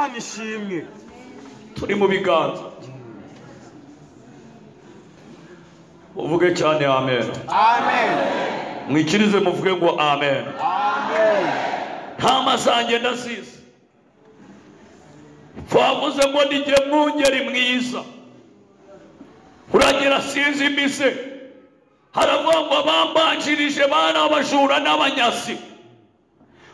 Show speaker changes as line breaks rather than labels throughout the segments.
Imana ishimwe.
turi mu biganza. uvuge cyane amen.
Amen.
mwikirize muvuge ngo amen.
Amen.
ntama zanjye ndazizi. twavuze ngo ni jye mwungeri mwiza. uragira sinzi imise. haravuga ngo bambanjirije bari abajura n'abanyasi.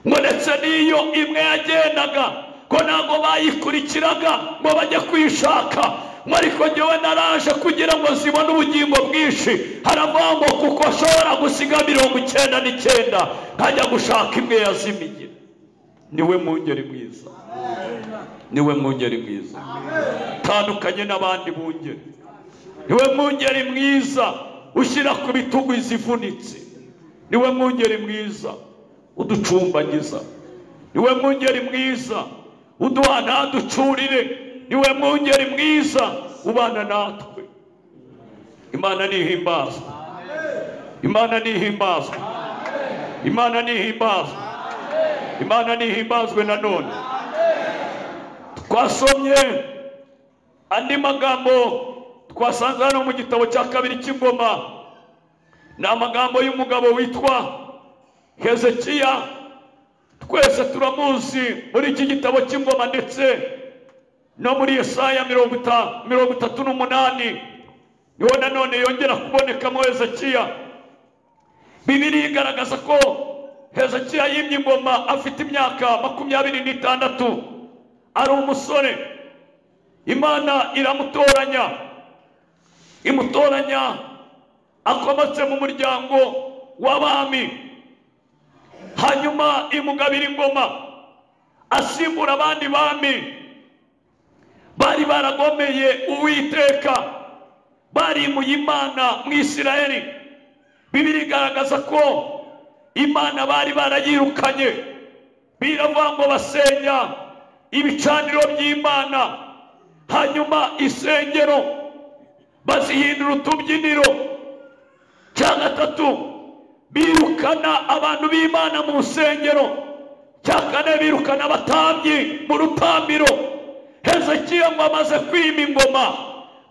ngo ndetse n'iyo imwe yagendaga ko ntabwo bayikurikiraga ngo bajye kwishaka. ngo ariko njyewe naraje kugira ngo zibone ubugingo bwinshi. haravuga ngo kuko ashobora gusiga 99 nkajya gushaka imwe yazimiye. niwe mwungeri mwiza. niwe mwungeri mwiza. tandukanye n'abandi bungeri. niwe mwungeri mwiza ushyira ku bitugu izivunitse. niwe mwungeri mwiza uducumbagiza. niwe mwungeri mwiza uduha ntaducurire. niwe mwungeri mwiza ubana natwe. imana nihimbazwe. imana nihimbazwe. imana nihimbazwe. imana nihimbazwe nanone. twasomye andi magambo twasanze hano mu gitabo cya kabiri cy'ingoma. ni amagambo y'umugabo witwa Hezekiya. twese turamuzi muri iki gitabo cy'ingoma ndetse no muri Yesaya 38 niho nanone yongera kubonekamo Hezekiya. Bibiliya igaragaza ko Hezekiya yimye ingoma afite imyaka 26. ari umusore. Imana iramutoranya. imutoranya akomotse mu muryango w'abami. hanyuma imugabira ingoma asimbura abandi bami bari baragomeye Uwiteka, barimuye Imana mu Isirayeli. Bibiliya igaragaza ko Imana bari barayirukanye. biravuga ngo basenya ibicaniro by'Imana, hanyuma isengero bazihindura utubyiniro. cya gatatu birukana abantu b'Imana mu rusengero. cya kane birukana abatambyi mu rutambiro. Hezekiya ngo amaze kwima ingoma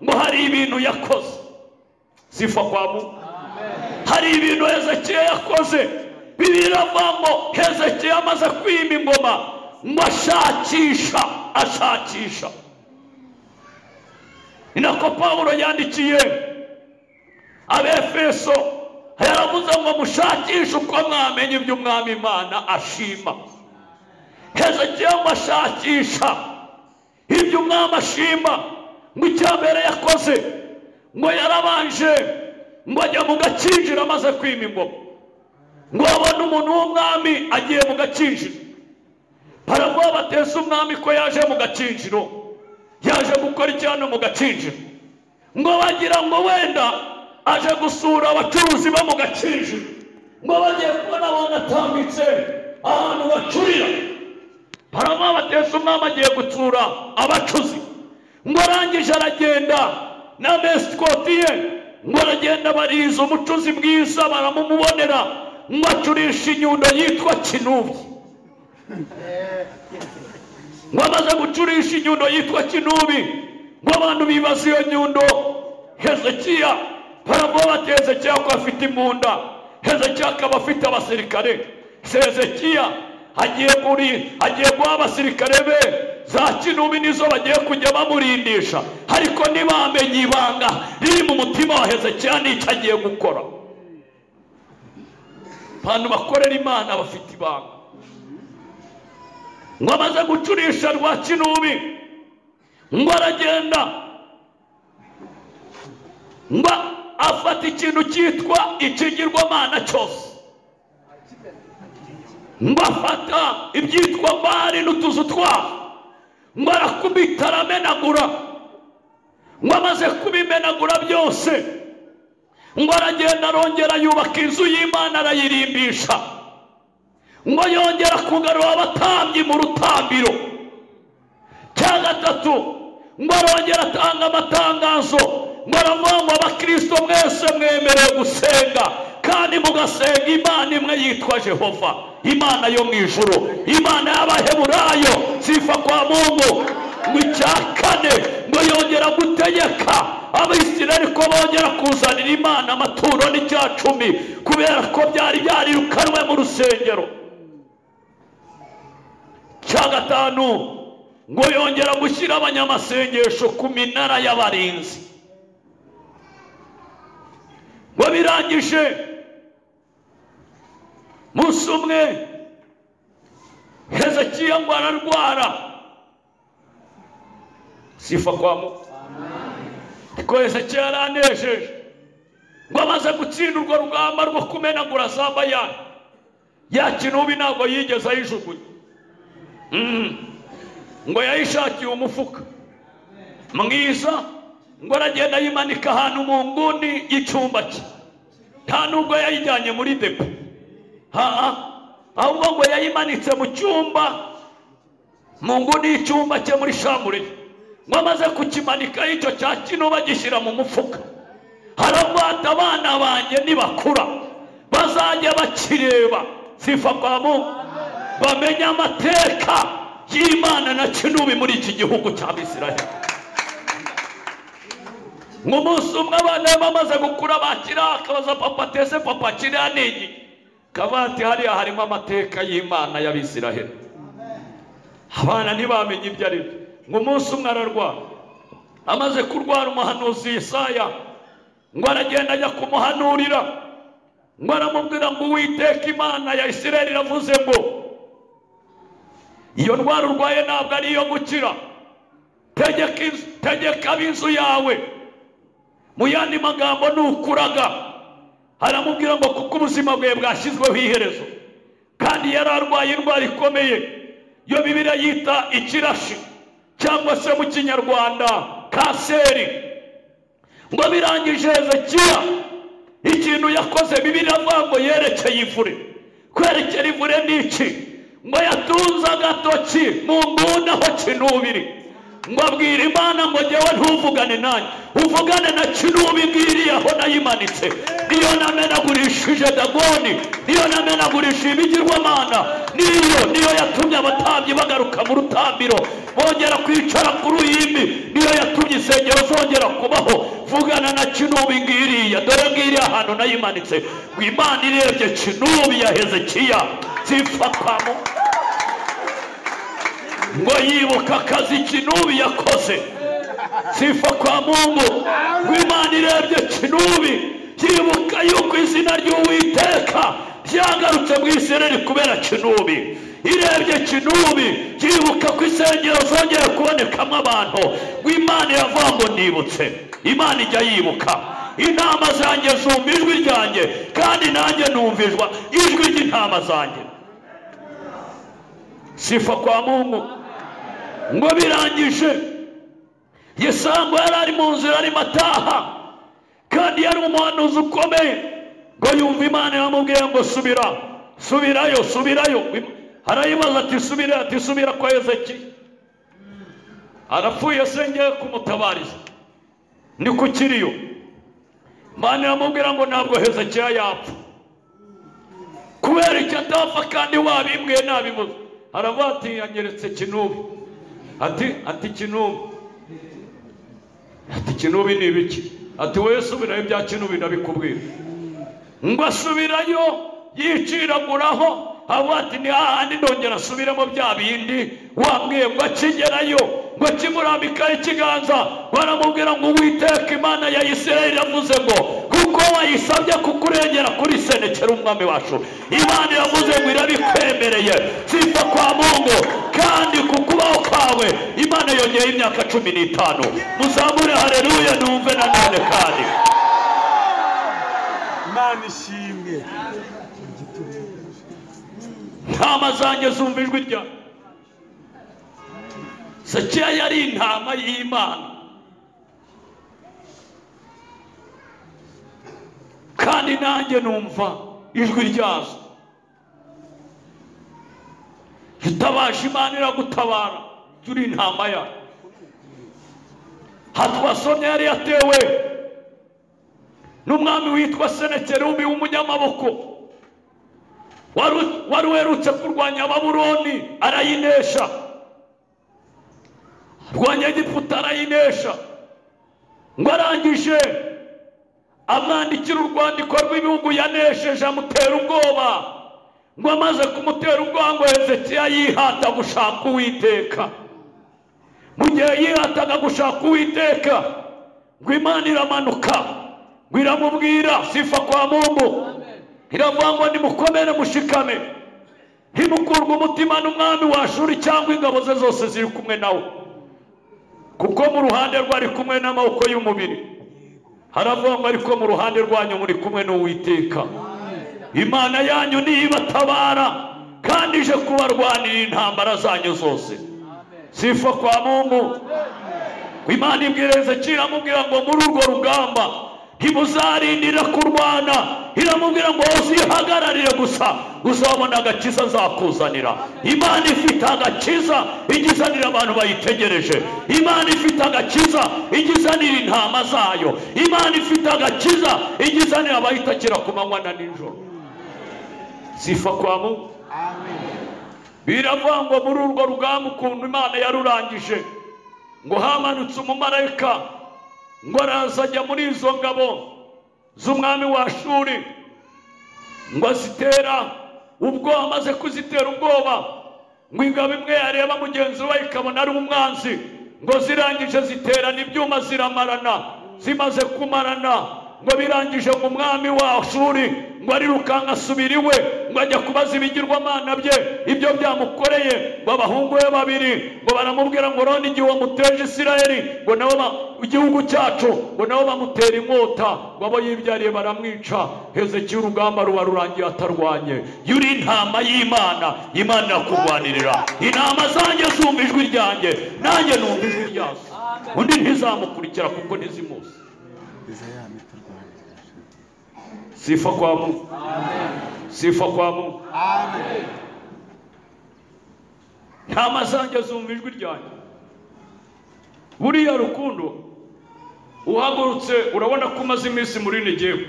ngo hari ibintu yakoze. sifa kwa Mungu. hari ibintu Hezekiya yakoze. Bibiliya iravuga ngo Hezekiya amaze kwima ingoma ngo ashakisha. ni nako Pawulo yandikiye Abefeso. yaravuze ngo mushakishe uko mwamenye ibyo umwami Imana ashima. Hezekiya ngo ashakisha ibyo umwami ashima. ngo icyambere yakoze ngo yarabanje ngo ajya mu gakinjiro amaze kwima ingoma. ngo abone umuntu w'umwami agiye mu gakinjiro. baravuga batese umwami ko yaje mu gakinjiro. yaje gukora icyano mu gakinjiro. ngo bagira ngo wenda aje gusura abacuruzi bo mu gakinjiro. ngo bagiye kubona banatambitse ahantu bacurira. baravuga batese umwami agiye gutsura abacuzi. ngo arangije aragenda na mesikoti ye. ngo aragenda bariza umucuzi mwiza baramumubonera. ngo acurisha inyundo yitwa kinubi. ngo amaze gucurisha inyundo yitwa kinubi ngo abantu bibaza iyo nyundo. Hezekiya baravuga bati Hezekiya ko afite imbunda. Hezekiya akaba afite abasirikare. Hezekiya agiye guha abasirikare be za kinubi nizo bagiye kujya bamurindisha. ariko ntibamenye ibanga riri mu mutima wa Hezekiya n'icyo agiye gukora. abantu bakorera Imana bafite ibanga. ngo amaze gucurisha rwa kinubi ngo aragenda ngo afata ikintu cyitwa ikigirwamana cyose. ngo afata ibyitwa Bali n'utuzu twabo. ngo arakubita aramenagura. ngo amaze kubimenagura byose ngo aragenda arongera yubaka inzu y'Imana arayirimbisha. ngo yongera kugarura abatambyi mu rutambiro. cya gatatu ngo arongera atanga amatangazo. ngo aravuga ngo abakristo mwese mwemerewe gusenga kandi mugasenga Imana imwe yitwa Jehova. imana yo mu ijuru, imana y'abaheburayo, sifa kwa Mungu. Ngo icya kane, ngo yongera gutegeka Abisirayeli ko bongera kuzanira imana amaturo n'icya cumi, kubera ko byari byarirukanwe mu rusengero. Cya gatanu, ngo yongera gushyira abanyamasengesho ku minara y'abarinzi. Ngo birangije munsi umwe Hezekiya ngo ararwara, sifa kwa Mungu. Ko Hezekiya yaranejeje, ngo amaze gutsinda urwo rugamba rwo kumenagura za Bayali, ya kinubi ntabwo yigeze ayijugunya. Ngo yayishakiye umufuka mwiza, ngo aragenda yimanika ahantu mu nguni y'icyumba cye. Nta nubwo yayijyanye muri depo, ahubwo ngo yayimanitse mu cyumba, mu nguni y'icyumba cye muri shambure. Ngo amaze kukimanika icyo cya kinubi agishyira mu mufuka, haravata abana banjye nibakura bazajya bakireba, sifa kwa Mungu, bamenye amateka y'Imana na kinubi muri iki gihugu cya Isirayeli. Ngo umunsi umwe abana bamaze gukura bakira, akabaza papa, tese papa kiriya nigi? Kabati hariya harimo amateka y'Imana y'Abisirayeli. Abana ntibamenye ibyo ari byo. Ngo umunsi umwe ararwara, amaze kurwara umuhanuzi Yesaya ngo aragenda ajya kumuhanurira, ngo aramubwira ngo Uwiteka Imana ya Isirayeli iravuze ngo iyo ndwara urwaye ntabwo ari iyo gukira, tegeka ab'inzu yawe. Mu yandi magambo nukuraga, aramubwira ngo kuko ubuzima bwe bwashyizweho iherezo, kandi yari arwaye indwara ikomeye yo Bibiliya yita ikirashi, cyangwa se mu Kinyarwanda kanseri. Ngo birangije Hezekiya ikintu yakoze, Bibiliya avuga ngo yerekeye ivure. Kwerekera ivure ni iki? Ngo yatunze agatoki mu nguni aho kinubiri, ngo abwira Imana ngo jyewe ntuvugane nanjye, uvugane na kinubi ngiriye aho nayimanitse. Niyo namenagurishije Dagoni, niyo namenagurishije ibigirwamana, niyo yatumye abatambyi bagaruka mu rutambiro bongera kwicara ku ruhimbi, niyo yatumye insengero zongera kubaho. Vugana na kinubi ngiriya, dore ngiriya ahantu nayimanitse. Ngo Imana irebye kinubi ya Hezekiya, sifa kwa Mungu, ngo yibuka akazi kinubi yakoze, sifa kwa Mungu. Ngo Imana irebye kinubi, yibuka yuko izina ry'Uwiteka ryagarutse mu Isirayeli kubera kinubi. Irebye kinubi, yibuka ko insengero zongera kubonekamo abantu. Ngo Imana iravuga ngo nibutse. Imana ijya yibuka. Intama zanjye zumva ijwi ryanjye, kandi nanjye numvizwa ijwi ry'intama zanjye, sifa kwa Mungu. Ngo birangije Yesaya yari ari mu nzira arimo ataha, kandi yari umuhanuzi ukomeye. Ngo yumva Imana yamubwiye ngo subirayo. Arayibaza ati subira kwa Hezekiya, arapfuye se ngiye kumutabariza, ni ku kiriyo. Imana yamubwira ngo ntabwo Hezekiya yapfa, kubera icyo atapfa kandi wabimbwiye nabivuze. Aravuga ati yanyeretse kinubi. Ati kinubi ni ibiki? Ati wowe subirayo bya kinubi ndabikubwira. Ngo asubirayo yiciraguraho, avuga ati ni hahandi ndongera asubiremo bya bindi wambwiye. Ngo akigerayo, ngo kimurambikaho ikiganza, baramubwira ngo Uwiteka Imana ya Isirayeli yavuze ngo kuko wayisabye kukurengera kuri Senakeribu umwami wacu, Imana yavuze ngo irabikwemereye, sifa kwa Mungu. Kandi kukubaho kwawe Imana yongeye imyaka 15. Muzamure haleluya numve nanone kandi.
Imana ishimwe.
Intama zanjye zumva ijwi rya Hezekiya, yari intama y'Imana, kandi nanjye numva ijwi ryazo. Itabaje Imana iragutabara, turi intama ya. Hatwasomye yari yatewe n'umwami witwa Senakeribu w'umunyamaboko. wari uherutse kurwanya Babuloni arayinesha, arwanya Egiputa arayinesha, ngo arangije amwandikira urwandiko rw'ibihugu yanesheje amutera ubwoba, ngo amaze kumutera ubwoba ngo Hezekiya yihata gushaka Uwiteka. Mu gihe yihataga gushaka Uwiteka, ngo Imana iramanuka, ngo iramubwira, sifa kwa Mungu, iravuga ngo nimukomere mushikame, ntimukurwe umutima n'umwami wa Ashuri cyangwa ingabo ze zose ziri kumwe nawe, kuko mu ruhande rwe ari kumwe n'amaboko y'umubiri. Haravuga ngo ariko mu ruhande rwanyu muri kumwe n'Uwiteka, Imana yanyu niyo ibatabara kandi ije kubarwanira intambara zanyu zose. Sifa kwa Mungu. Imana ibwira Hezekiya, iramubwira ngo muri urwo rugamba ntibuzarindira kurwana, iramubwira ngo uzihagararire gusa, uzabona agakiza azakuzanira. Imana ifite agakiza igizanira abantu bayitegereje. Imana ifite agakiza igizanira intama zayo. Imana ifite agakiza igizanira abayitakira ku manywa na nijoro. Sifa kwa Mungu. Biravuga ngo muri urwo rugamba ukuntu Imana yarurangije, ngo hamanutse umumarayika, ngo araza ajya muri izo ngabo z'umwami wa Ashuri, ngo azitera ubwo amaze kuzitera ubwoba, ngo ingabo imwe yareba mugenzi we ikabona ari umwanzi, ngo zirangije ziterana ibyuma ziramarana. Zimaze kumarana, ngo birangije ngo umwami wa Ashuri ngo arirukanka asubira iwe, ngo ajya kubaza ibigirwamana bye ibyo byamukoreye. Ngo abahungu be babiri ngo baramubwira ngo none igihe wamuteje Isirayeli, ngo nabo igihugu cyacu, ngo nabo bamutera inkota, ngo abo yibyariye baramwica. Hezekiya urugamba ruba rurangiye atarwanye. Yuri intama y'Imana, Imana irakurwanirira. Intama zanjye zumva ijwi ryanjye, nanjye numva ijwi ryazo, undi ntizamukurikira kuko ntizimuzi. Sifa kwa Mungu. Sifa kwa Mungu. Ntama zanjye zumva ijwi ryanjye. Buriya rukundo uhagurutse urabona ko umaze iminsi muri Negevu,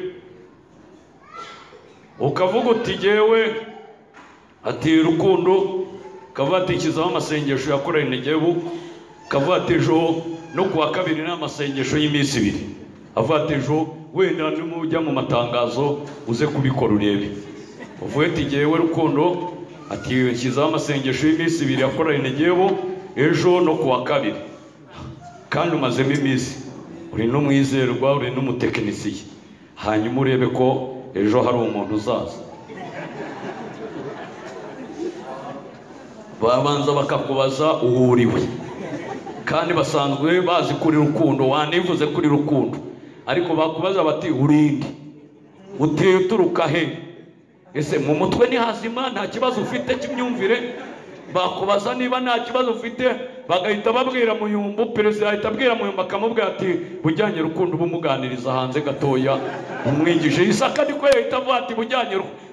ukavuga uti jyewe ati rukundo, kavuga ati kizaho amasengesho yakoreye Negevu, kavuga ati ejo no kuwa kabiri n'amasengesho y'iminsi 2, avuga ati ejo wenda nimujya mu matangazo uze kubikora urebe. Uvuye ati jyewe rukundo ati kizaho amasengesho y'iminsi 2 yakoreye Negevu ejo no kuwa kabiri, kandi umazemo iminsi uri n'umwizerwa, uri n'umutekinisiye, hanyuma urebe ko ejo hari umuntu uzaza. Babanza bakakubaza uwuriwe, kandi basanzwe bazi kuri rukundo, wanivuze kuri rukundo, ariko bakubaza bati urinde, uteye uturuka he, ese mu mutwe ni hazima, nta kibazo ufite cy'imyumvire. Bakubaza niba nta kibazo ufite, bagahita babwira Muyumbu, perezida ahita abwira Muyumbu akamubwira ati bujyanye rukundo bumuganiriza hanze gatoya umwigije. Isaka niko yahita avuga ati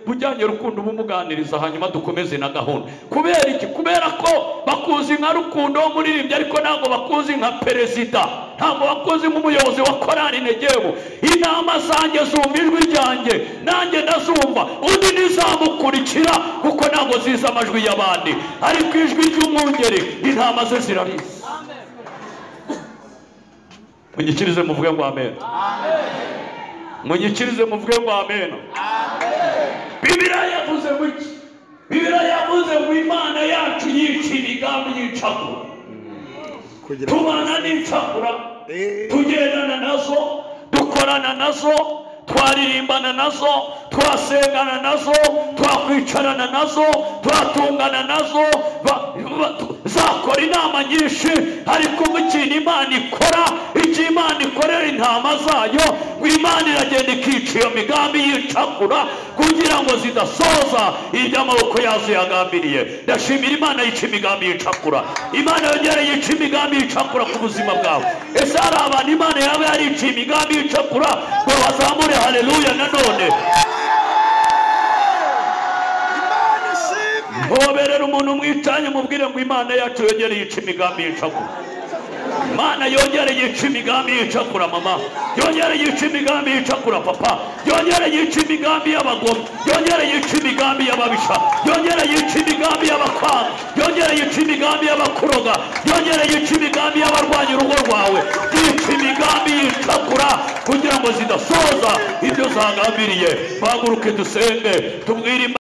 bujyanye rukundo bumuganiriza hanyuma dukomeze na gahunda. Kubera iki? Kubera ko bakuzi nka rukundo w'umuririmbyi, ariko ntabwo bakuzi nka perezida, ntabwo bakuzi nk'umuyobozi wa korali Negevu. Intama zanjye zumva ijwi ryanjye, nanjye ndazumva, undi ntizamukurikira kuko ntabwo zizi amajwi y'abandi, ariko ijwi ry'umwungeri intama ze zirarizi. Munyikirize muvuge ngo amen. Munyikirize muvuge ngo amen. Bibiliya yavuze iki? Bibiliya yavuze ngo Imana yacu yica imigambi y'icakura. Tubana n'icakura, tugendana nazo, dukorana nazo, twaririmbana nazo, twasengana nazo, twakwicarana nazo, twatungana nazo, zakora inama nyinshi. Ariko ikintu Imana ikora, icyo Imana ikorera intama zayo, ngo Imana iragenda ikica iyo migambi y'icakura kugira ngo zidasoza ibyo amaboko yazo yagambiriye. Ndashimira Imana yica imigambi y'icakura. Imana yongera yica imigambi y'icakura ku buzima bwawe. Ese hari abantu Imana yaba yarica imigambi y'icakura ngo bazamure haleluya nanone? Hoberera umuntu mwicanye mubwire ngo Imana yacu yongera yica imigambi y'icakura. Mana yongere yica imigambi yicakura mama, yongere yica imigambi yicakura papa, yongere yica imigambi y'abagome, yongere yica imigambi y'ababisha, yongere yica imigambi y'abakwanga, yongere yica imigambi y'abakuroga, yongere yica imigambi y'abarwanya urugo rwawe, yica imigambi yicakura kugira ngo zidasoza ibyo zagambiriye. Bahaguruke dusenge tubwire